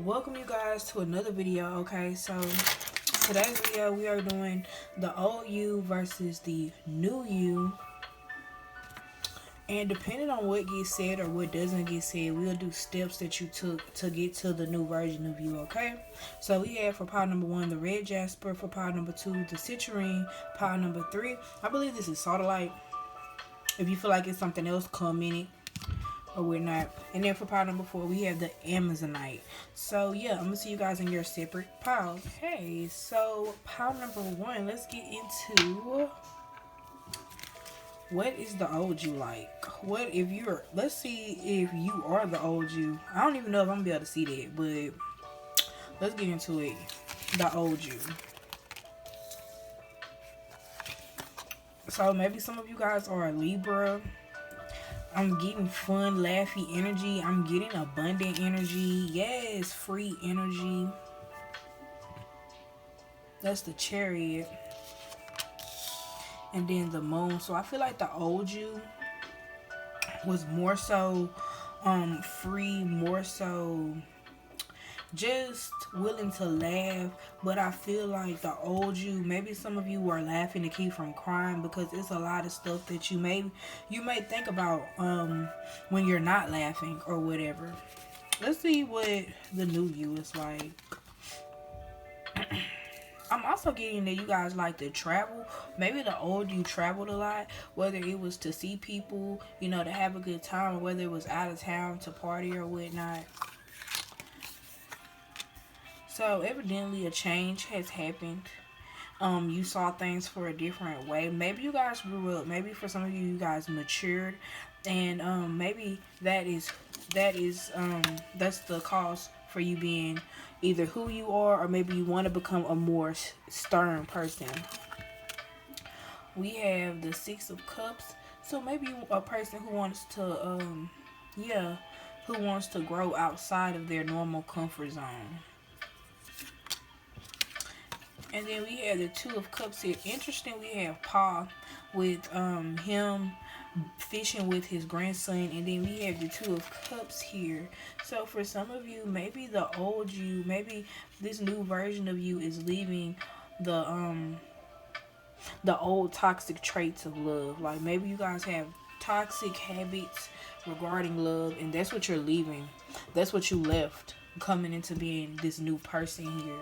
Welcome you guys to another video. Okay, so today's video we are doing the old you versus the new you, and depending on what gets said or what doesn't get said, we'll do steps that you took to get to the new version of you. Okay, so we have for pile number 1 the red jasper, for pile number 2 the citrine, pile number 3 I believe this is sodalite. If you feel like it's something else, comment it or we're not. And then for pile number 4 we have the amazonite. So yeah, I'm gonna see you guys in your separate piles. Okay, so pile number 1, let's get into what is the old you like. What if you're, let's see if you are the old you. I don't even know if I'm gonna be able to see that, but let's get into it. The old you. So maybe some of you guys are a Libra. I'm getting fun, laughy energy. I'm getting abundant energy. Yes, free energy. That's the chariot. And then the moon. So I feel like the old you was more so free, more so just willing to laugh. But I feel like the old you, maybe some of you are laughing to keep from crying, because it's a lot of stuff that you may think about when you're not laughing or whatever. Let's see what the new you is like. I'm also getting that you guys like to travel. Maybe the old you traveled a lot, whether it was to see people, you know, to have a good time, or whether it was out of town to party or whatnot. So evidently a change has happened. You saw things for a different way. Maybe you guys grew up. Maybe for some of you, you guys matured, and maybe that's the cause for you being either who you are, or maybe you want to become a more stern person. We have the 6 of Cups. So maybe a person who wants to who wants to grow outside of their normal comfort zone. And then we have the 2 of Cups here. Interesting, we have Paul with him fishing with his grandson. And then we have the 2 of Cups here. So for some of you, maybe the old you, maybe this new version of you is leaving the old toxic traits of love. Like maybe you guys have toxic habits regarding love, and that's what you're leaving. That's what you left coming into being this new person here.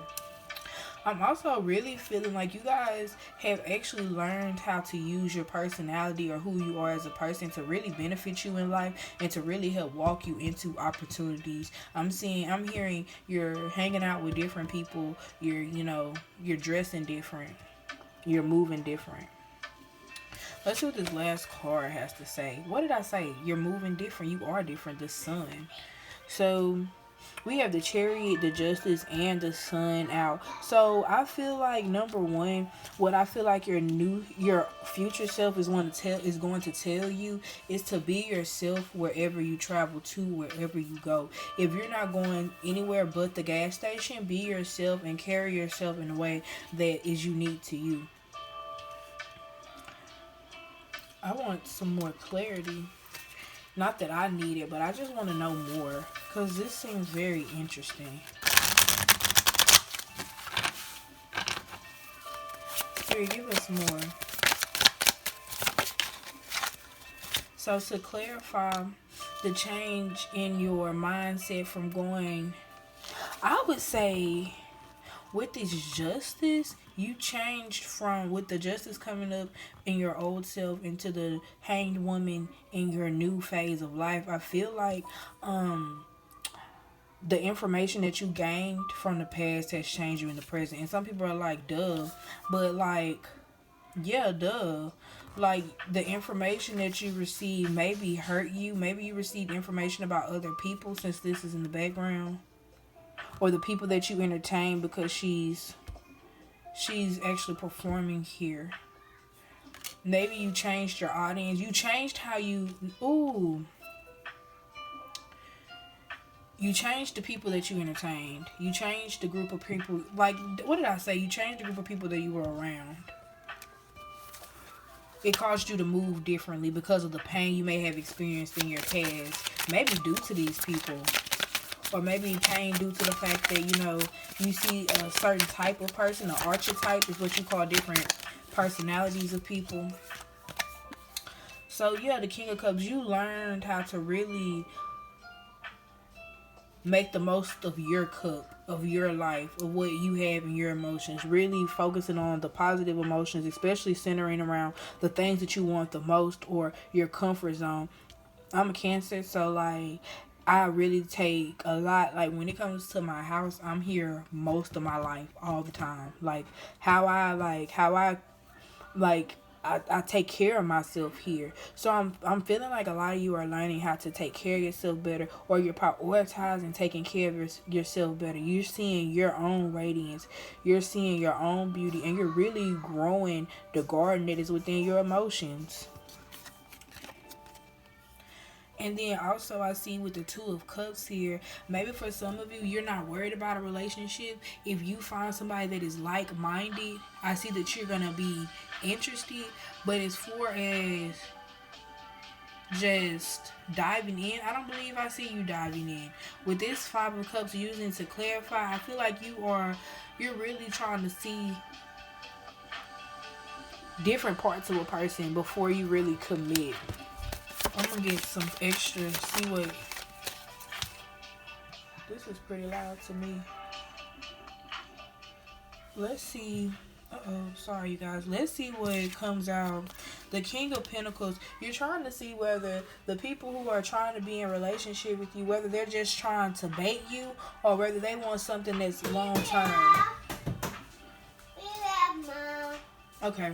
I'm also really feeling like you guys have actually learned how to use your personality or who you are as a person to really benefit you in life and to really help walk you into opportunities. I'm hearing you're hanging out with different people. You're dressing different. You're moving different. Let's see what this last card has to say. What did I say? You're moving different. You are different. The sun. So we have the Chariot, the Justice, and the Sun out. So I feel like number 1, what I feel like your future self is going to tell you is to be yourself wherever you travel to, wherever you go. If you're not going anywhere but the gas station, be yourself and carry yourself in a way that is unique to you. I want some more clarity. Not that I need it, but I just want to know more, because this seems very interesting. Here, give us more. So to clarify the change in your mindset from going, I would say with this Justice, you changed from, with the Justice coming up in your old self, into the Hanged Woman in your new phase of life. I feel like the information that you gained from the past has changed you in the present. And some people are like, duh. But like, yeah, duh. Like, the information that you received maybe hurt you. Maybe you received information about other people, since this is in the background. Or the people that you entertain, because she's actually performing here. Maybe you changed your audience. You changed how you... You changed the people that you entertained. You changed the group of people. Like, what did I say? You changed the group of people that you were around. It caused you to move differently because of the pain you may have experienced in your past. Maybe due to these people. Or maybe pain due to the fact that, you know, you see a certain type of person. An archetype is what you call different personalities of people. So, yeah, the King of Cups, you learned how to really make the most of your cup, of your life, of what you have in your emotions. Really focusing on the positive emotions, especially centering around the things that you want the most or your comfort zone. I'm a Cancer, so like I really take a lot. Like when it comes to my house, I'm here most of my life, all the time. Like I take care of myself here. So I'm feeling like a lot of you are learning how to take care of yourself better, or you're prioritizing taking care of yourself better. You're seeing your own radiance. You're seeing your own beauty, and you're really growing the garden that is within your emotions. And then also I see with the Two of Cups here, maybe for some of you, you're not worried about a relationship. If you find somebody that is like-minded, I see that you're going to be interested. But as far as just diving in, I don't believe I see you diving in. With this Five of Cups using to clarify, I feel like you're really trying to see different parts of a person before you really commit. I'm gonna get some extra, see what, this is pretty loud to me. Let's see, sorry you guys. Let's see what comes out. The King of Pentacles, you're trying to see whether the people who are trying to be in a relationship with you, whether they're just trying to bait you or whether they want something that's long term. Okay.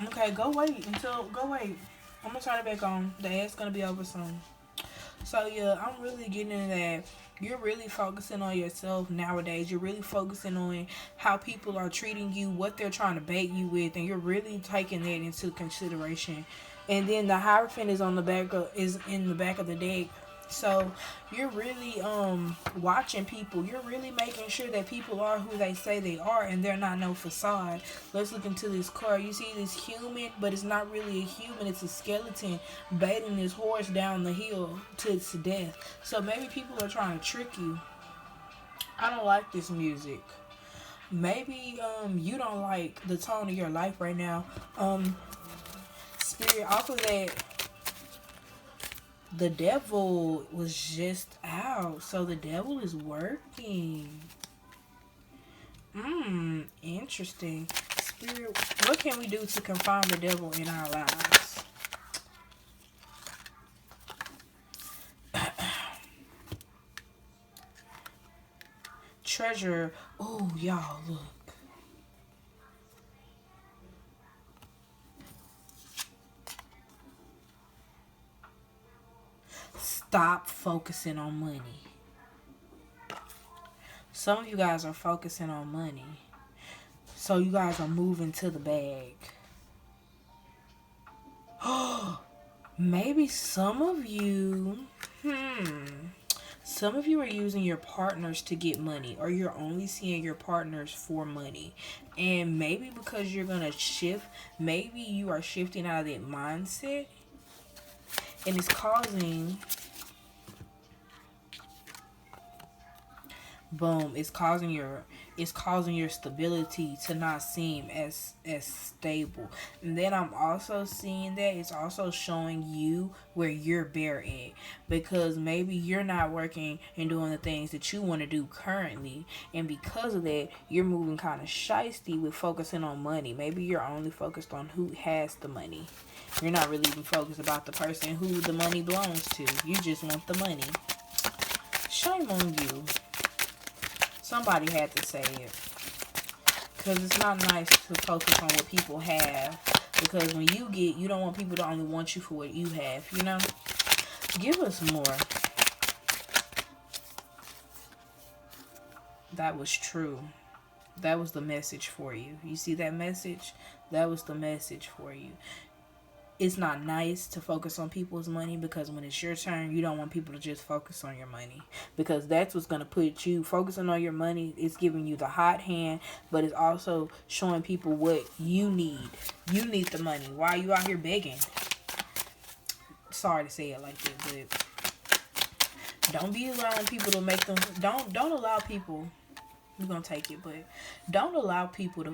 Okay, go wait. I'm gonna turn it back on. The ad's gonna be over soon. So yeah, I'm really getting into that. You're really focusing on yourself nowadays. You're really focusing on how people are treating you, what they're trying to bait you with, and you're really taking that into consideration. And then the Hierophant is in the back of the deck. So you're really watching people. You're really making sure that people are who they say they are and they're not no facade. Let's look into this card. You see this human, but it's not really a human. It's a skeleton baiting this horse down the hill to its death. So maybe people are trying to trick you. I don't like this music. Maybe you don't like the tone of your life right now. Spirit, off of that, the devil was just out. So the devil is working. Interesting. Spirit, what can we do to confirm the devil in our lives? Treasure. Oh, y'all, look. Stop focusing on money. Some of you guys are focusing on money. So you guys are moving to the bag. Maybe some of you, some of you are using your partners to get money, or you're only seeing your partners for money. And maybe because you're going to shift, maybe you are shifting out of that mindset. And it's causing, boom, it's causing your stability to not seem as stable. And then I'm also seeing that it's also showing you where you're bare at, because maybe you're not working and doing the things that you want to do currently, and because of that you're moving kind of shysty with focusing on money. Maybe you're only focused on who has the money. You're not really even focused about the person who the money belongs to. You just want the money. Shame on you. Somebody had to say it. Because it's not nice to focus on what people have. Because when you get, you don't want people to only want you for what you have, you know? Give us more. That was true. That was the message for you. You see that message? That was the message for you. It's not nice to focus on people's money, because when it's your turn, you don't want people to just focus on your money, because that's what's going to put you focusing on your money. It's giving you the hot hand, but it's also showing people what you need. You need the money. Why are you out here begging? Sorry to say it like that, but Don't be allowing people to make them. Don't allow people. We're gonna take it, but don't allow people to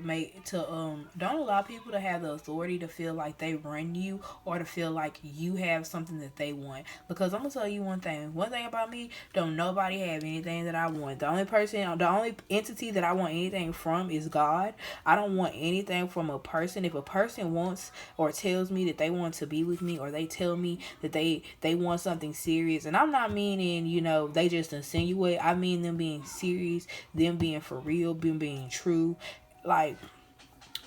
don't allow people to have the authority to feel like they run you, or to feel like you have something that they want. Because I'm gonna tell you one thing about me: don't nobody have anything that I want. The only entity that I want anything from is God. I don't want anything from a person. If a person wants or tells me that they want to be with me, or they tell me that they want something serious, and I'm not meaning, they just insinuate. I mean them being serious, them being for real, being true. Like,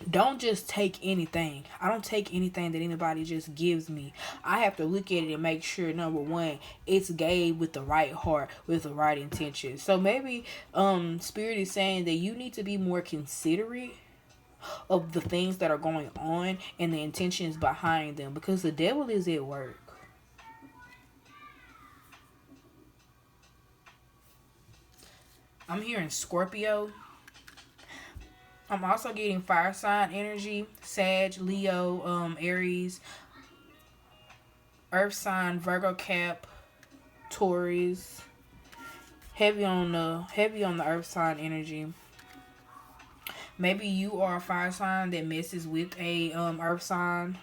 don't just take anything. I don't take anything that anybody just gives me. I have to look at it and make sure, number one, it's gave with the right heart, with the right intention. So maybe Spirit is saying that you need to be more considerate of the things that are going on and the intentions behind them, because the devil is at work. I'm hearing Scorpio. I'm also getting fire sign energy: Sag, Leo, Aries, Earth sign, Virgo, Cap, Taurus. Heavy on the Earth sign energy. Maybe you are a fire sign that messes with a Earth sign.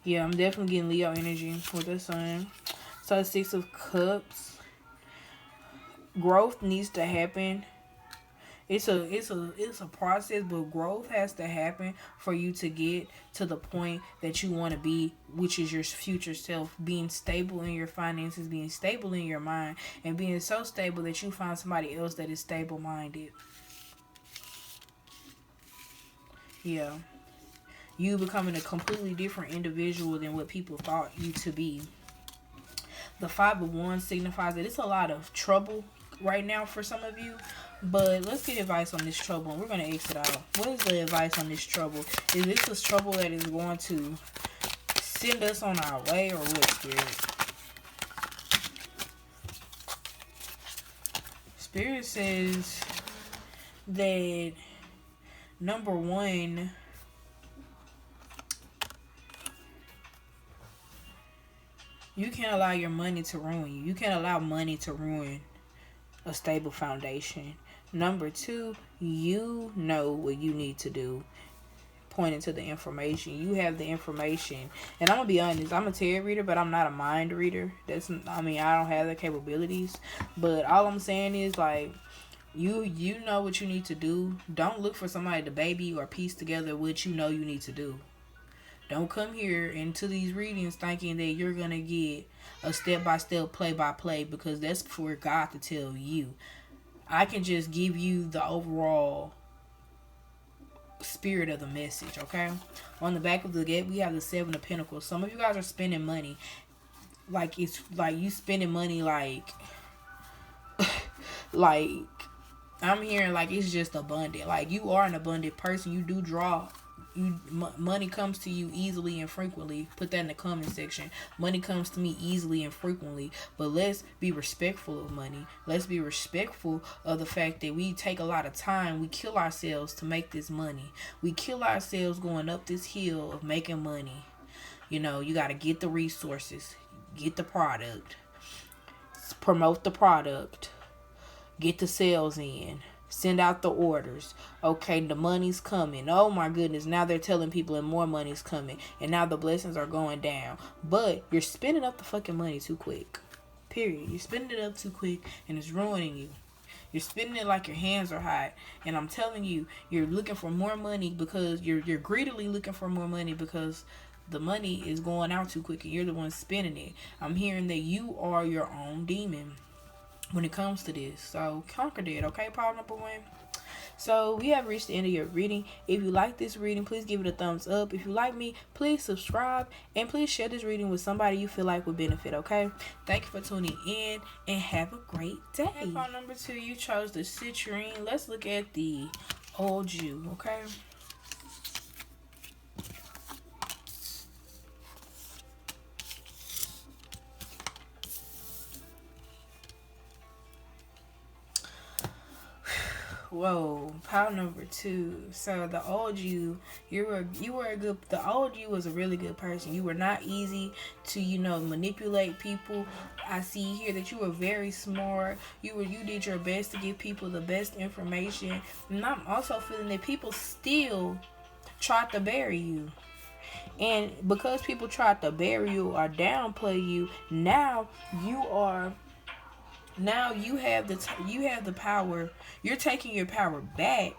Yeah, I'm definitely getting Leo energy with this sign. So 6 of Cups. Growth needs to happen. It's a process, but growth has to happen for you to get to the point that you want to be, which is your future self. Being stable in your finances, being stable in your mind, and being so stable that you find somebody else that is stable minded. Yeah. You becoming a completely different individual than what people thought you to be. The 5 of Wands signifies that it's a lot of trouble right now for some of you. But let's get advice on this trouble, and we're going to exit out. What is the advice on this trouble? Is this a trouble that is going to send us on our way, or what, Spirit? Spirit says that, number one, you can't allow your money to ruin you. You can't allow money to ruin a stable foundation. Number two, you know what you need to do. Pointing to the information. You have the information. And I'm going to be honest, I'm a tarot reader, but I'm not a mind reader. I don't have the capabilities. But all I'm saying is, like, you know what you need to do. Don't look for somebody to baby you or piece together what you know you need to do. Don't come here into these readings thinking that you're going to get a step-by-step, play-by-play, because that's for God to tell you. I can just give you the overall spirit of the message, okay? On the back of the deck, we have the 7 of Pentacles. Some of you guys are spending money. Like, it's like you spending money like I'm hearing like it's just abundant. Like, you are an abundant person. You do draw. Money comes to you easily and frequently. Put that in the comment section. Money comes to me easily and frequently. But let's be respectful of money. Let's be respectful of the fact that we take a lot of time. We kill ourselves to make this money. We kill ourselves going up this hill of making money. You got to get the resources. Get the product. Promote the product. Get the sales in. Send out the orders. Okay, the money's coming. Oh my goodness. Now they're telling people and more money's coming. And now the blessings are going down. But you're spending up the fucking money too quick. Period. You're spending it up too quick and it's ruining you. You're spending it like your hands are hot. And I'm telling you, you're looking for more money because you're greedily looking for more money because the money is going out too quick and you're the one spending it. I'm hearing that you are your own demon when it comes to this. So conquer that, okay, pile number 1. So we have reached the end of your reading. If you like this reading, please give it a thumbs up. If you like me, please subscribe, and please share this reading with somebody you feel like would benefit, okay? Thank you for tuning in, and have a great day. Pile number 2, you chose the citrine. Let's look at the old Jew, okay? Whoa, pile number 2. So the old you were a good. The old you was a really good person. You were not easy to manipulate people. I see here that you were very smart. You did your best to give people the best information, and I'm also feeling that people still tried to bury you. And because people tried to bury you or downplay you, now you have the power. You're taking your power back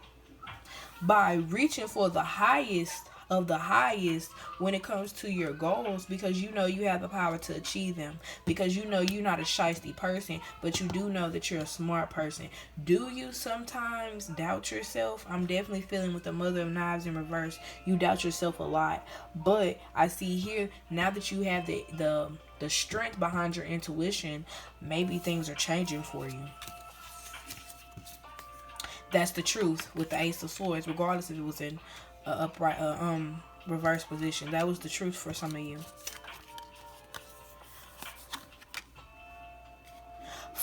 by reaching for the highest of the highest when it comes to your goals, because you have the power to achieve them, because you're not a shiesty person, but you do know that you're a smart person. Do you sometimes doubt yourself? I'm definitely feeling with the Mother of Knives in reverse, you doubt yourself a lot. But I see here, now that you have the strength behind your intuition, maybe things are changing for you. That's the truth with the Ace of Swords, regardless if it was in upright reverse position. That was the truth for some of you.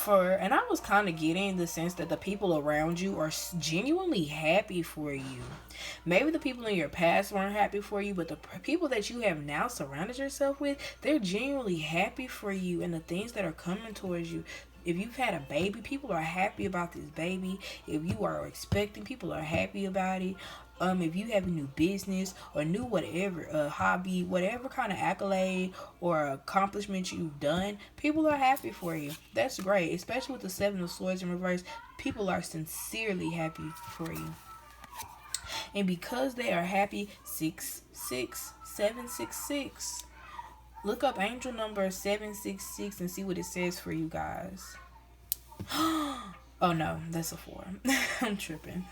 And I was kind of getting the sense that the people around you are genuinely happy for you. Maybe the people in your past weren't happy for you, but the people that you have now surrounded yourself with, they're genuinely happy for you and the things that are coming towards you. If you've had a baby, people are happy about this baby. If you are expecting, people are happy about it. If you have a new business or new whatever, a hobby, whatever kind of accolade or accomplishment you've done, people are happy for you. That's great, especially with the Seven of Swords in reverse. People are sincerely happy for you. And because they are happy, 66766. Look up angel number 766 and see what it says for you guys. Oh no, that's a 4. I'm tripping.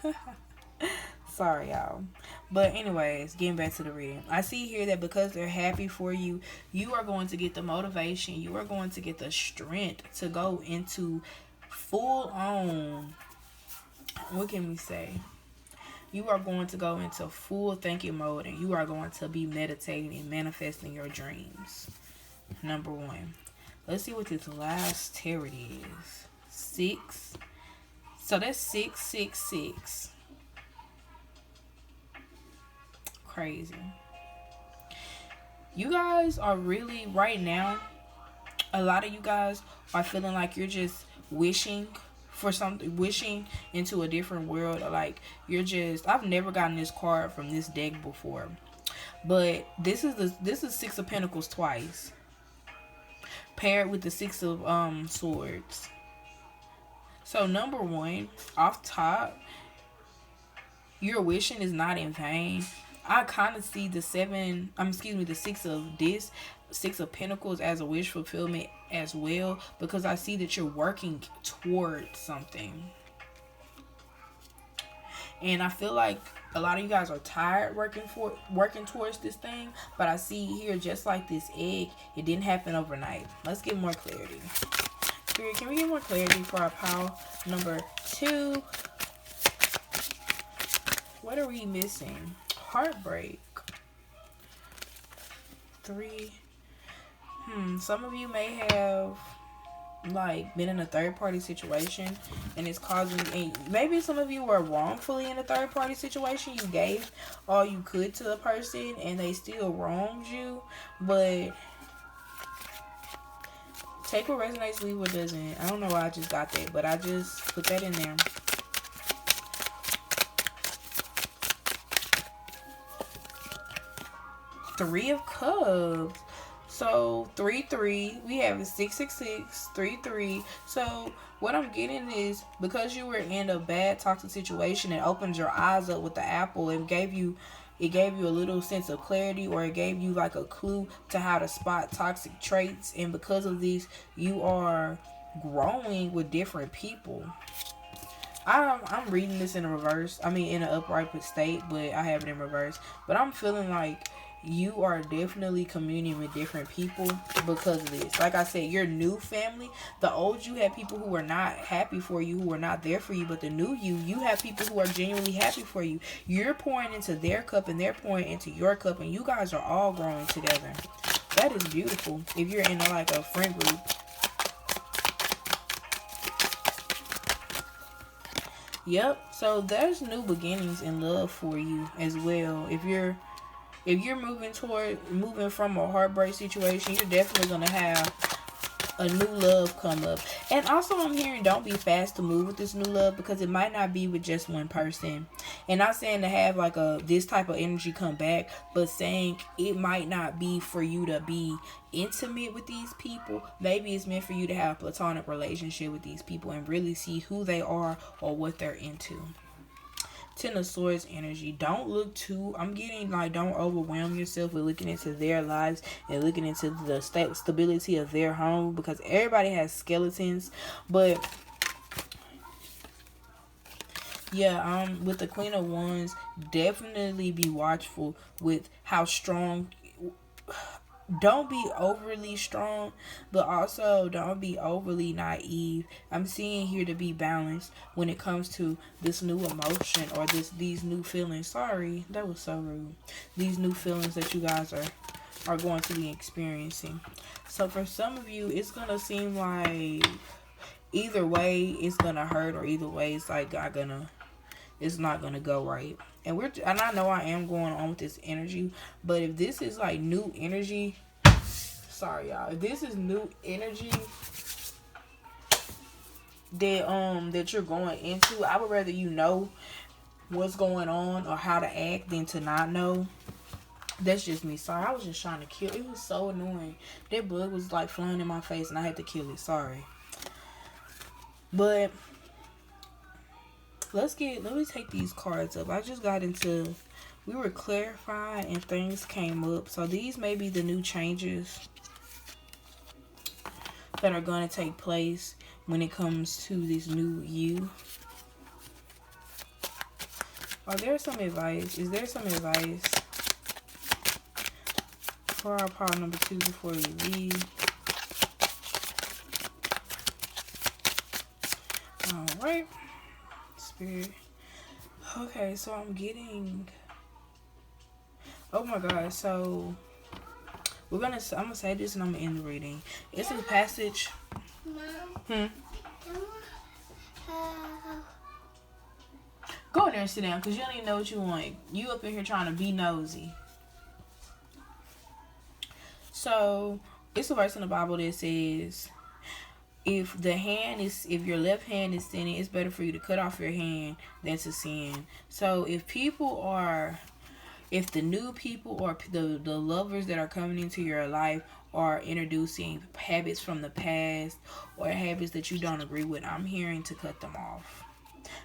Sorry, y'all. But anyways, getting back to the reading. I see here that because they're happy for you, you are going to get the motivation. You are going to get the strength to go into full on, what can we say? You are going to go into full thinking mode, and you are going to be meditating and manifesting your dreams. Number 1. Let's see what this last tarot is. 6. So that's 666. Crazy. You guys are really, right now, a lot of you guys are feeling like you're just wishing for something, wishing into a different world. Like I've never gotten this card from this deck before, but this is 6 of Pentacles twice, paired with the 6 of Swords. So number 1, off top, your wishing is not in vain. I kind of see the 6 of Pentacles as a wish fulfillment as well, because I see that you're working towards something. And I feel like a lot of you guys are tired working towards this thing, but I see here, just like this egg, it didn't happen overnight. Let's get more clarity. Spirit, can we get more clarity for our pile number 2? What are we missing? Heartbreak. 3. Some of you may have been in a third-party situation, and it's causing maybe some of you were wrongfully in a third-party situation. You gave all you could to a person and they still wronged you, but take what resonates, leave what doesn't. I don't know why I just got that, but I just put that in there. Three of Cups. So 3-3, we have 666, 3-3. So what I'm getting is, because you were in a bad toxic situation, it opened your eyes up with the apple and gave you a little sense of clarity, or it gave you like a clue to how to spot toxic traits. And because of these, you are growing with different people. I'm reading this in a reverse. I mean, in an upright state, but I have it in reverse. But I'm feeling like you are definitely communing with different people because of this. Like I said, your new family, the old you had people who were not happy for you, who were not there for you, but the new you have people who are genuinely happy for you. You're pouring into their cup and they're pouring into your cup, and you guys are all growing together. That is beautiful if you're in like a friend group. Yep. So there's new beginnings in love for you as well. If you're moving from a heartbreak situation, you're definitely gonna have a new love come up. And also I'm hearing don't be fast to move with this new love, because it might not be with just one person. And not saying to have like a this type of energy come back, but saying it might not be for you to be intimate with these people. Maybe it's meant for you to have a platonic relationship with these people and really see who they are or what they're into. Ten of Swords energy. Don't look too, I'm getting like, don't overwhelm yourself with looking into their lives and looking into the stability of their home, because everybody has skeletons. But yeah, with the Queen of Wands, definitely be watchful with how strong. Don't be overly strong, but also don't be overly naive. I'm seeing here to be balanced when it comes to this new emotion or these new feelings. Sorry, that was so rude. These new feelings that you guys are going to be experiencing. So for some of you, it's gonna seem like either way it's gonna hurt, or either way it's like it's not gonna go right. And I know I am going on with this energy, but if this is like new energy, sorry y'all, if this is new energy that you're going into, I would rather you know what's going on or how to act than to not know. That's just me. Sorry, I was just trying to kill. It was so annoying. That bug was like flying in my face and I had to kill it. Sorry. But let me take these cards up. I just got into, we were clarifying and things came up. So these may be the new changes that are going to take place when it comes to this new you. Are there some advice? Is there some advice for our pile number 2 before you leave? Alright. Spirit. Okay, so I'm getting, oh my god, so I'm gonna say this and I'm gonna end the reading. It's a passage. Mom. Go in there and sit down, because you don't even know what you want. You up in here trying to be nosy. So it's a verse in the Bible that says, if your left hand is sinning, it's better for you to cut off your hand than to sin. So if the new people or the lovers that are coming into your life are introducing habits from the past or habits that you don't agree with, I'm hearing to cut them off.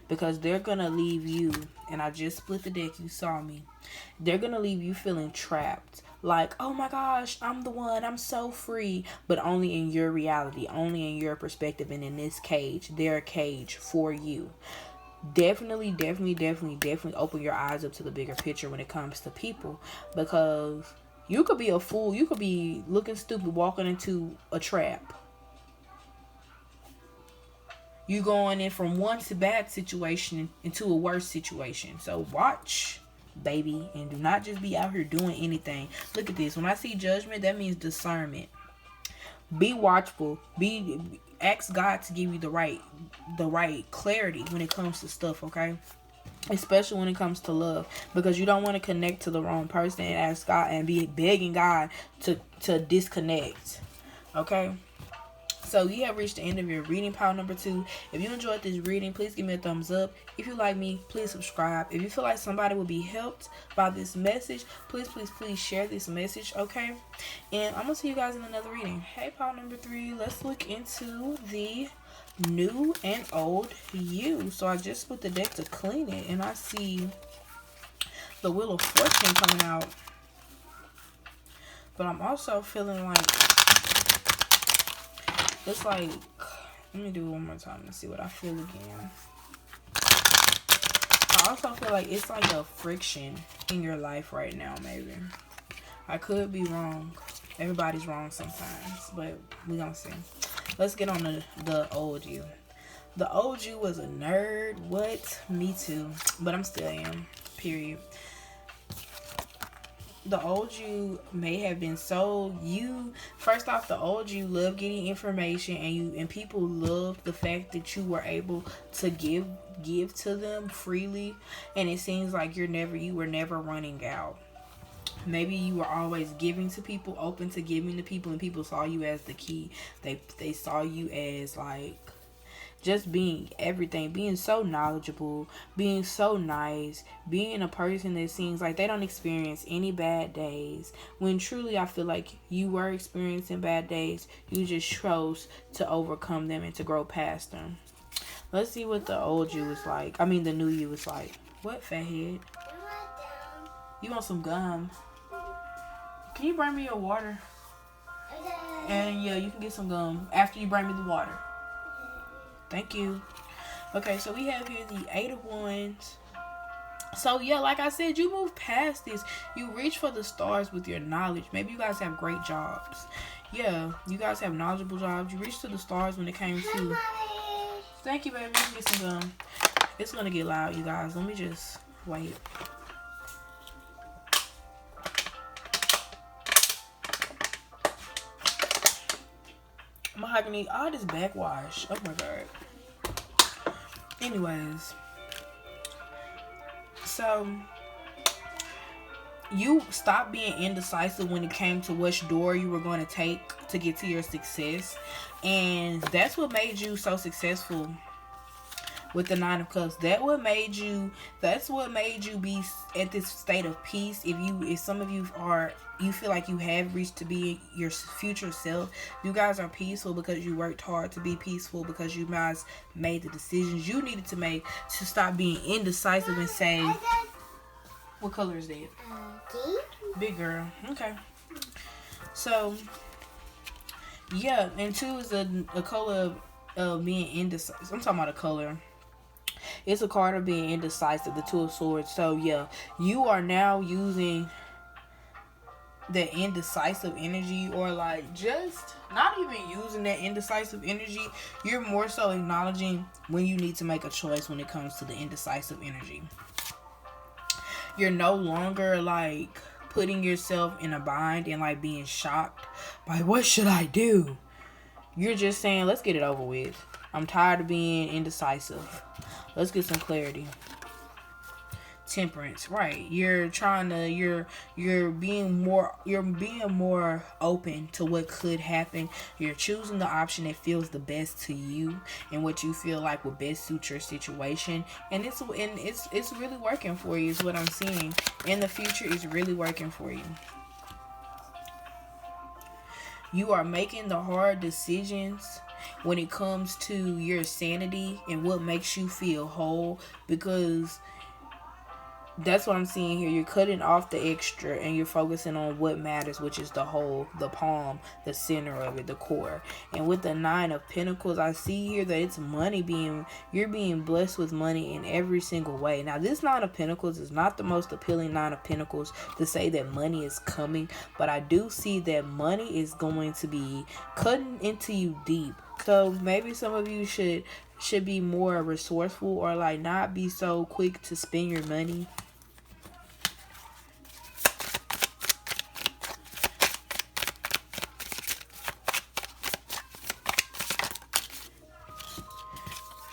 Because they're going to leave you, and I just split the deck, you saw me. They're going to leave you feeling trapped. Like, oh my gosh, I'm the one, I'm so free. But only in your reality, only in your perspective, and in this cage, their cage for you. Definitely open your eyes up to the bigger picture when it comes to people. Because you could be a fool, you could be looking stupid walking into a trap. You going in from one bad situation into a worse situation. So watch, baby, and do not just be out here doing anything. Look at this. When I see judgment, that means discernment. Be watchful. Ask God to give you the right clarity when it comes to stuff, okay? Especially when it comes to love, because you don't want to connect to the wrong person and ask God and be begging God to disconnect, okay? So you have reached the end of your reading, pile number 2. If you enjoyed this reading, please give me a thumbs up. If you like me, please subscribe. If you feel like somebody will be helped by this message, please share this message, okay? And I'm going to see you guys in another reading. Hey, pile number 3, let's look into the new and old you. So I just put the deck to clean it, and I see the Wheel of Fortune coming out. But I'm also feeling like, it's like, let me do it one more time and see what I feel again. I also feel like it's like a friction in your life right now, maybe. I could be wrong. Everybody's wrong sometimes, but we're gonna see. Let's get on the old you. The old you was a nerd. What? Me too. But I'm still am. Period. the old you may have been so you first off, the old you love getting information, and people love the fact that you were able to give to them freely, and it seems like you were never running out. Maybe you were always giving to people, open to giving to people, and people saw you as the key. They saw you as like just being everything, being so knowledgeable, being so nice, being a person that seems like they don't experience any bad days. When truly I feel like you were experiencing bad days, you just chose to overcome them and to grow past them. Let's see what the old you was like. I mean the new you was like. What, fathead? You want some gum? Can you bring me your water? And yeah, you can get some gum after you bring me the water. Thank you. Okay, so we have here the 8 of Wands. So yeah, like I said, you move past this. You reach for the stars with your knowledge. Maybe you guys have great jobs. Yeah, you guys have knowledgeable jobs. You reach to the stars when it came to... Thank you, baby. You can get some gum. It's going to get loud, you guys. Let me just wait. Mahogany, all this backwash. Oh my god. Anyways, so you stopped being indecisive when it came to which door you were going to take to get to your success, and that's what made you so successful with the 9 of Cups. That's what made you be at this state of peace. If some of you feel like you have reached to be your future self, you guys are peaceful because you worked hard to be peaceful, because you guys made the decisions you needed to make to stop being indecisive and say, what color is that? Big girl. Okay. So yeah, and 2 is a color of being indecisive. I'm talking about a color. It's a card of being indecisive, the 2 of Swords. So yeah, you are now using the indecisive energy, or like just not even using that indecisive energy. You're more so acknowledging when you need to make a choice when it comes to the indecisive energy. You're no longer like putting yourself in a bind and like being shocked by what should I do. You're just saying, let's get it over with. I'm tired of being indecisive. Let's get some clarity. Temperance, right? You're being more open to what could happen. You're choosing the option that feels the best to you and what you feel like will best suit your situation. And it's really working for you is what I'm seeing. In the future, it's really working for you. You are making the hard decisions when it comes to your sanity and what makes you feel whole, because that's what I'm seeing here. You're cutting off the extra and you're focusing on what matters, which is the whole, the palm, the center of it, the core. And with the 9 of Pentacles, I see here that it's you're being blessed with money in every single way. Now, this 9 of Pentacles is not the most appealing 9 of Pentacles to say that money is coming, but I do see that money is going to be cutting into you deep. So maybe some of you should be more resourceful, or like not be so quick to spend your money.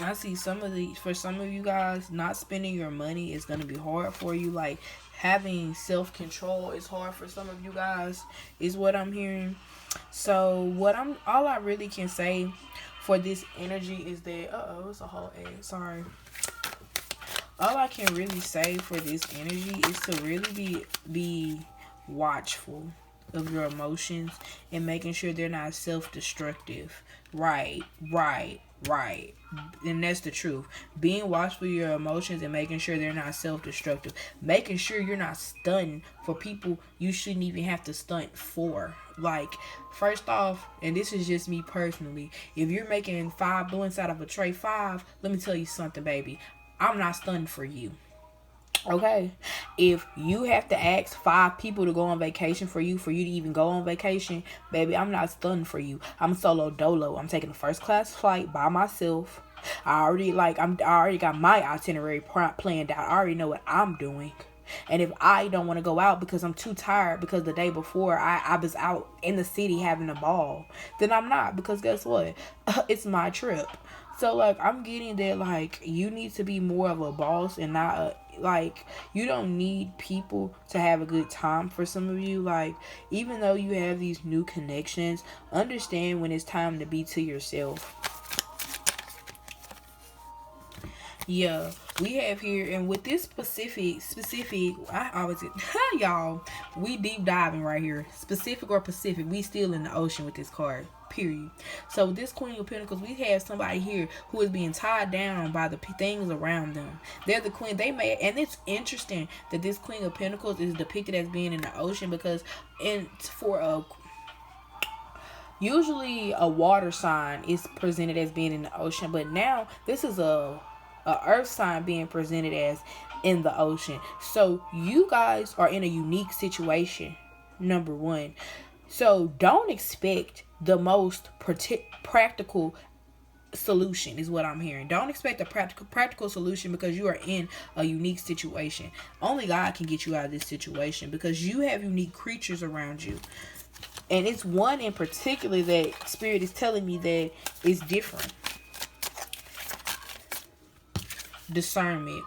I see for some of you guys, not spending your money is going to be hard for you. Like having self-control is hard for some of you guys, is what I'm hearing. So all I really can say for this energy is that, it's a whole egg, sorry. All I can really say for this energy is to really be watchful of your emotions and making sure they're not self-destructive. Right. And that's the truth. Being watchful of your emotions and making sure they're not self-destructive. Making sure you're not stunting for people you shouldn't even have to stunt for. Like, first off, and this is just me personally, if you're making 5 bullets out of a tray 5, let me tell you something, baby. I'm not stunting for you. Okay, if you have to ask 5 people to go on vacation for you to even go on vacation, baby, I'm not stunned for you. I'm solo dolo. I'm taking a first class flight by myself. I already got my itinerary planned out. I already know what I'm doing. And if I don't want to go out because I'm too tired because the day before I was out in the city having a ball, then I'm not, because guess what? It's my trip. So, like, I'm getting that, like, you need to be more of a boss and not a, like, you don't need people to have a good time. For some of you, like, even though you have these new connections, understand when it's time to be to yourself. Yeah, we have here, and with this specific, I always get, y'all, we deep diving right here. Specific or Pacific, we still in the ocean with this card, period. So with this Queen of Pentacles, we have somebody here who is being tied down by the things around them. They're the queen. They may, and it's interesting that this Queen of Pentacles is depicted as being in the ocean, because usually a water sign is presented as being in the ocean, but now this is a earth sign being presented as in the ocean. So you guys are in a unique situation, number one. So don't expect the most practical solution, is what I'm hearing. Don't expect a practical solution, because you are in a unique situation. Only God can get you out of this situation, because you have unique creatures around you. And it's one in particular that Spirit is telling me that is different. Discernment.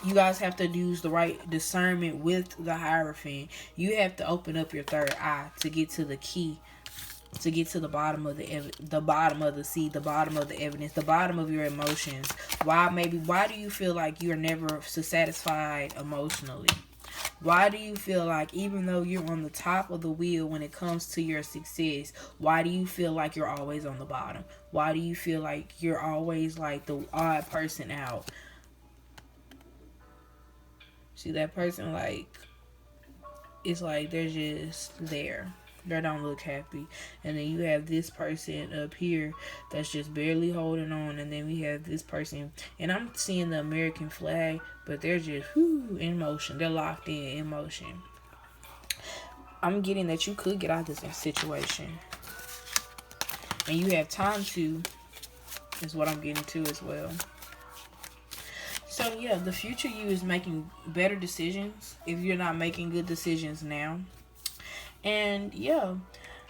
You guys have to use the right discernment with the Hierophant. You have to open up your third eye to get to the key, to get to the bottom of the bottom of the sea, the bottom of the evidence, the bottom of your emotions. Why do you feel like you're never satisfied emotionally? Why do you feel like, even though you're on the top of the wheel when it comes to your success, why do you feel like you're always on the bottom? Why do you feel like you're always like the odd person out? See, that person, like, it's like they're just there. They don't look happy. And then you have this person up here that's just barely holding on. And then we have this person, and I'm seeing the American flag, but they're just in motion. They're locked in motion. I'm getting that you could get out of this situation, and you have time to, is what I'm getting to as well. So yeah, the future you is making better decisions if you're not making good decisions now. And yeah,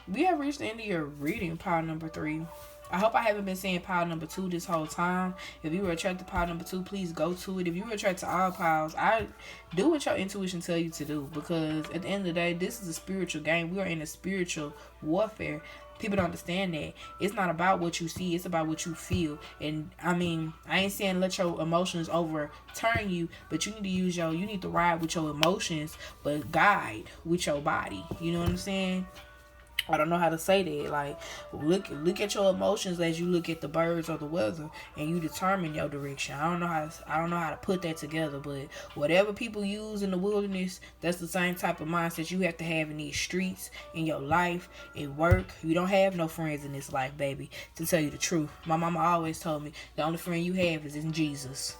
we have reached the end of your reading, pile number 3. I hope I haven't been saying pile number 2 this whole time. If you were attracted to pile number 2, please go to it. If you were attracted to all piles, I do what your intuition tell you to do, because at the end of the day, this is a spiritual game. We are in a spiritual warfare. People don't understand that. It's not about what you see, it's about what you feel. And I mean, I ain't saying let your emotions overturn you, but you need to you need to ride with your emotions, but guide with your body. You know what I'm saying? I don't know how to say that. Like, look at your emotions as you look at the birds or the weather, and you determine your direction. I don't know how to put that together, but whatever people use in the wilderness, that's the same type of mindset you have to have in these streets, in your life, at work. You don't have no friends in this life, baby. To tell you the truth, my mama always told me the only friend you have is in Jesus.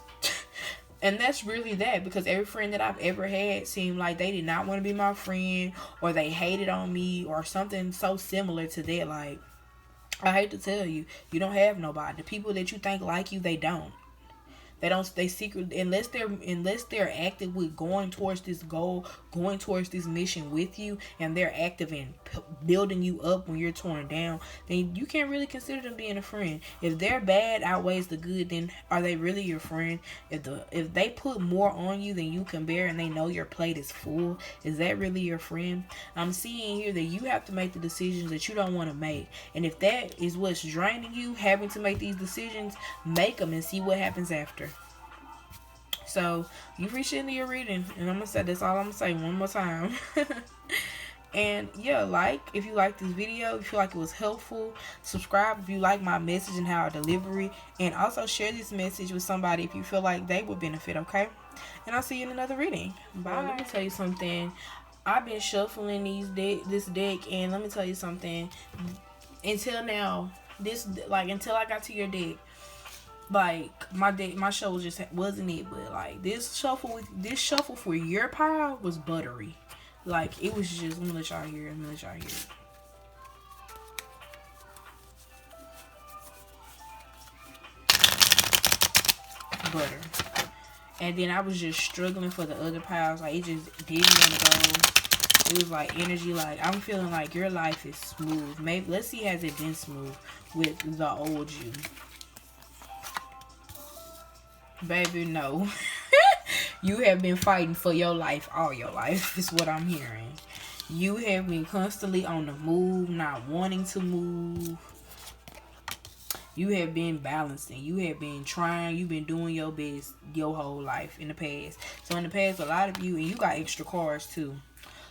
And that's really that, because every friend that I've ever had seemed like they did not want to be my friend, or they hated on me, or something so similar to that. Like, I hate to tell you, you don't have nobody. The people that you think like you, they don't. They secretly, unless they're active with going towards this goal, going towards this mission with you, and they're active in building you up when you're torn down, then you can't really consider them being a friend. If their bad outweighs the good, then are they really your friend? If they put more on you than you can bear, and they know your plate is full, is that really your friend? I'm seeing here that you have to make the decisions that you don't want to make, and if that is what's draining you, having to make these decisions, make them and see what happens after. So you've reached into your reading, and I'm gonna say that's all I'm gonna say one more time. And yeah, if you like this video, if you feel like it was helpful, subscribe if you like my message and how I deliver it, and also share this message with somebody if you feel like they would benefit. Okay, and I'll see you in another reading. Bye. Let me tell you something. I've been shuffling this deck, and let me tell you something. Until now, until I got to your deck, like, my show wasn't it, but like this shuffle for your pile was buttery. Like, it was just, let me let y'all hear it. Butter. And then I was just struggling for the other piles. Like, it just didn't want to go. It was like energy. Like, I'm feeling like your life is smooth. Maybe, let's see, has it been smooth with the old you? Baby, no. You have been fighting for your life all your life, is what I'm hearing. You have been constantly on the move, not wanting to move. You have been balancing. You have been trying. You've been doing your best your whole life in the past. So in the past, a lot of you, and you got extra cards too.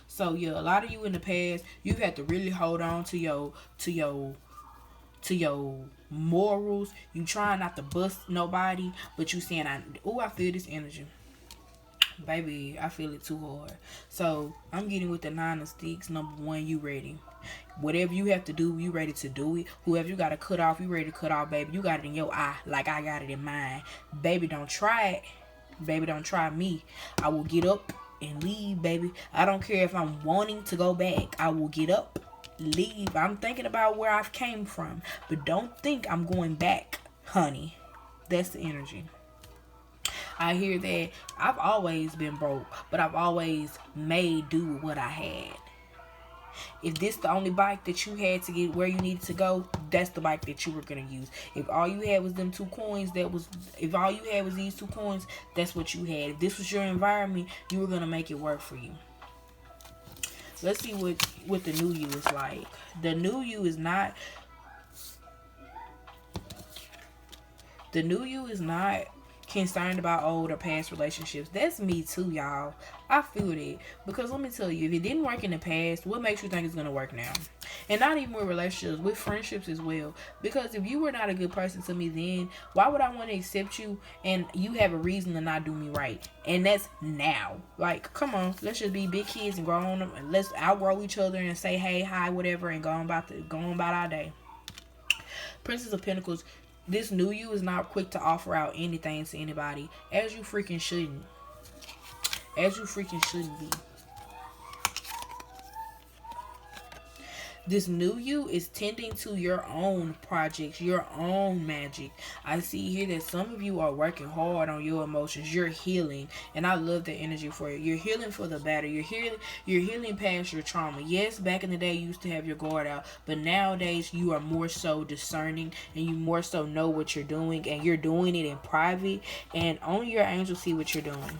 So yeah, a lot of you in the past, you've had to really hold on to your morals. You trying not to bust nobody, but you saying, I feel this energy. Baby, I feel it too hard. So I'm getting with the 9 of Sticks. Number 1, you ready. Whatever you have to do, you ready to do it. Whoever you got to cut off, you ready to cut off, baby. You got it in your eye like I got it in mine. Baby, don't try it. Baby, don't try me. I will get up and leave, baby. I don't care if I'm wanting to go back. I will get up, leave. I'm thinking about where I've came from. But don't think I'm going back, honey. That's the energy. I hear that I've always been broke, but I've always made do with what I had. If this the only bike that you had to get where you needed to go, that's the bike that you were gonna use. If all you had was them 2 coins, if all you had was these 2 coins, that's what you had. If this was your environment, you were gonna make it work for you. Let's see what the new you is like. The new you is not concerned about old or past relationships. That's me too, y'all. I feel that. Because let me tell you, if it didn't work in the past, what makes you think it's going to work now? And not even with relationships, with friendships as well. Because if you were not a good person to me then, why would I want to accept you and you have a reason to not do me right? And that's now. Like, come on, let's just be big kids and grow on them, and let's outgrow each other and say hey, hi, whatever, and go on about our day. Princess of Pentacles. This new you is not quick to offer out anything to anybody, as you freaking shouldn't. As you freaking shouldn't be. This new you is tending to your own projects, your own magic. I see here that some of you are working hard on your emotions. You're healing, and I love that energy for you. You're healing for the better. You're healing past your trauma. Yes, back in the day you used to have your guard out, but nowadays you are more so discerning, and you more so know what you're doing, and you're doing it in private, and only your angels see what you're doing.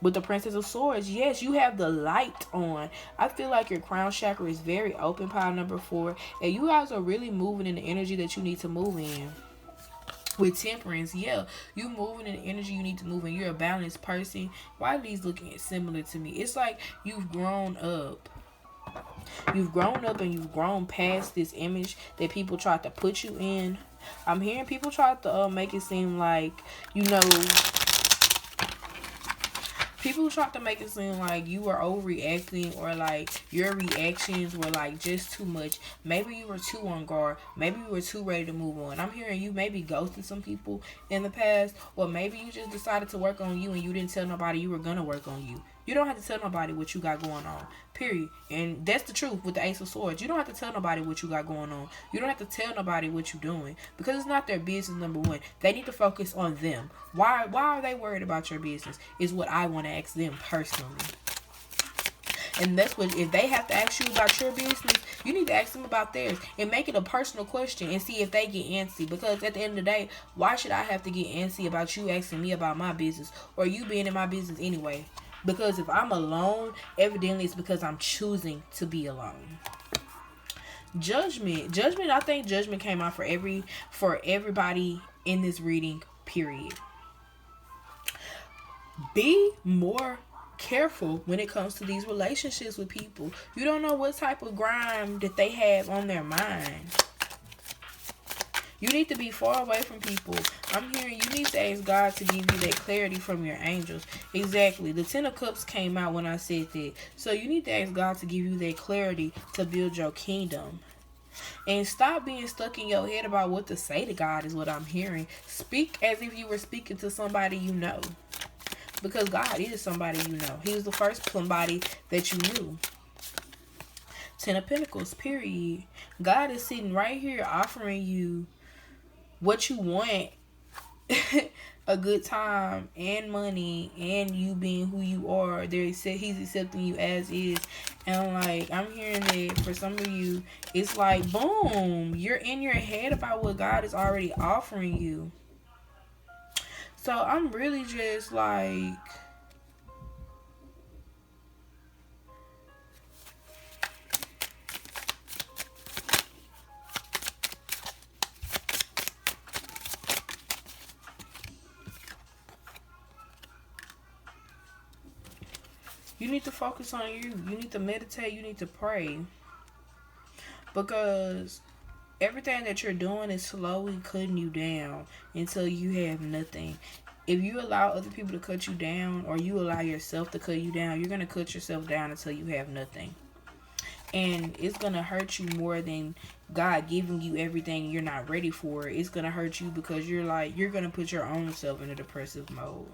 With the Princess of Swords, yes, you have the light on. I feel like your crown chakra is very open, pile number 4. And you guys are really moving in the energy that you need to move in. With Temperance, yeah, you moving in the energy you need to move in. You're a balanced person. Why are these looking similar to me? It's like you've grown up. You've grown up and you've grown past this image that people tried to put you in. I'm hearing people try to make it seem like, people try to make it seem like you were overreacting, or like your reactions were like just too much. Maybe you were too on guard. Maybe you were too ready to move on. I'm hearing you maybe ghosted some people in the past, or maybe you just decided to work on you and you didn't tell nobody you were going to work on you. You don't have to tell nobody what you got going on, period. And that's the truth with the Ace of Swords. You don't have to tell nobody what you got going on. You don't have to tell nobody what you're doing, because it's not their business, number 1. They need to focus on them. Why are they worried about your business is what I want to ask them personally. And that's what, if they have to ask you about your business, you need to ask them about theirs and make it a personal question and see if they get antsy. Because at the end of the day, why should I have to get antsy about you asking me about my business, or you being in my business anyway? Because if I'm alone, evidently it's because I'm choosing to be alone. Judgment. I think judgment came out for everybody in this reading, period. Be more careful when it comes to these relationships with people. You don't know what type of grime that they have on their mind. You need to be far away from people. I'm hearing you need to ask God to give you that clarity from your angels. Exactly. The 10 of Cups came out when I said that. So you need to ask God to give you that clarity to build your kingdom. And stop being stuck in your head about what to say to God is what I'm hearing. Speak as if you were speaking to somebody you know. Because God is somebody you know. He was the first somebody that you knew. 10 of Pentacles, period. God is sitting right here offering you what you want a good time and money and you being who you are. He's accepting you as is. And like, I'm hearing that for some of you, it's like, boom, you're in your head about what God is already offering you. So I'm really just like, you need to focus on you. You need to meditate. You need to pray. Because everything that you're doing is slowly cutting you down until you have nothing. If you allow other people to cut you down, or you allow yourself to cut you down, you're going to cut yourself down until you have nothing. And it's going to hurt you more than God giving you everything you're not ready for. It's going to hurt you because you're going to put your own self in a depressive mode.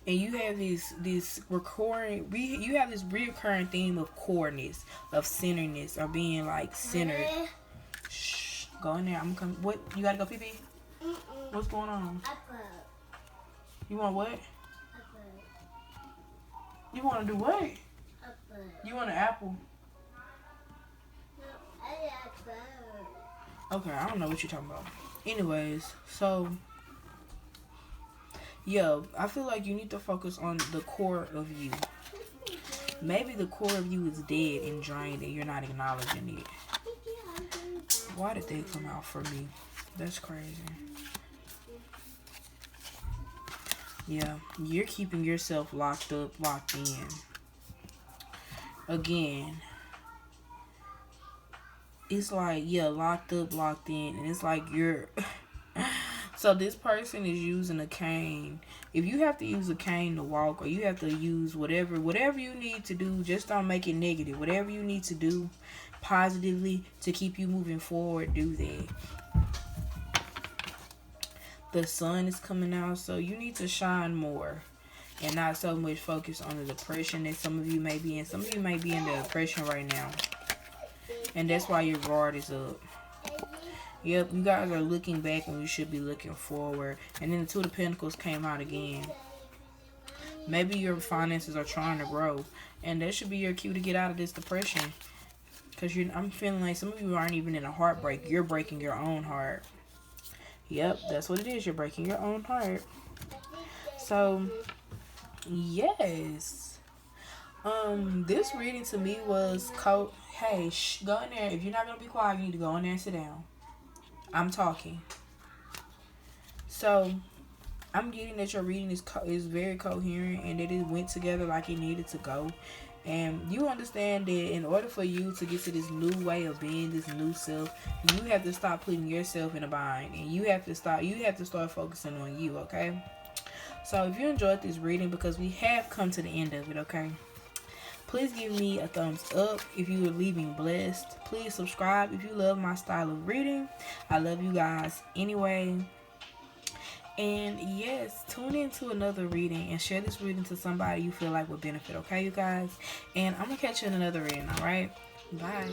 And you have this reoccurring theme of coreness, of centeredness, or being like centered. Shh, go in there. I'm coming. What? You gotta go pee pee? What's going on? You want what? You want to do what? You want an apple? Okay, I don't know what you're talking about. Anyways, so yeah, I feel like you need to focus on the core of you. Maybe the core of you is dead and drained and you're not acknowledging it. Why did they come out for me? That's crazy. Yeah, you're keeping yourself locked up, locked in. Again, it's like, yeah, locked up, locked in. And it's like you're... So this person is using a cane. If you have to use a cane to walk, or you have to use whatever you need to do, just don't make it negative. Whatever you need to do positively to keep you moving forward, do that. The sun is coming out, so you need to shine more and not so much focus on the depression that some of you may be in. Some of you may be in the depression right now, and that's why your guard is up. Yep, you guys are looking back when you should be looking forward. And then the Two of Pentacles came out again. Maybe your finances are trying to grow, and that should be your cue to get out of this depression. Because I'm feeling like some of you aren't even in a heartbreak. You're breaking your own heart. Yep, that's what it is. You're breaking your own heart. So, yes. This reading to me was, hey, go in there. If you're not going to be quiet, you need to go in there and sit down. I'm talking. So, I'm getting that your reading is very coherent and that it went together like it needed to go. And you understand that in order for you to get to this new way of being, this new self, you have to stop putting yourself in a bind. And you have to start focusing on you, okay? So, if you enjoyed this reading, because we have come to the end of it, okay? Please give me a thumbs up if you are leaving blessed. Please subscribe if you love my style of reading. I love you guys anyway. And yes, tune in to another reading and share this reading to somebody you feel like would benefit, okay, you guys? And I'm going to catch you in another reading, all right? Bye.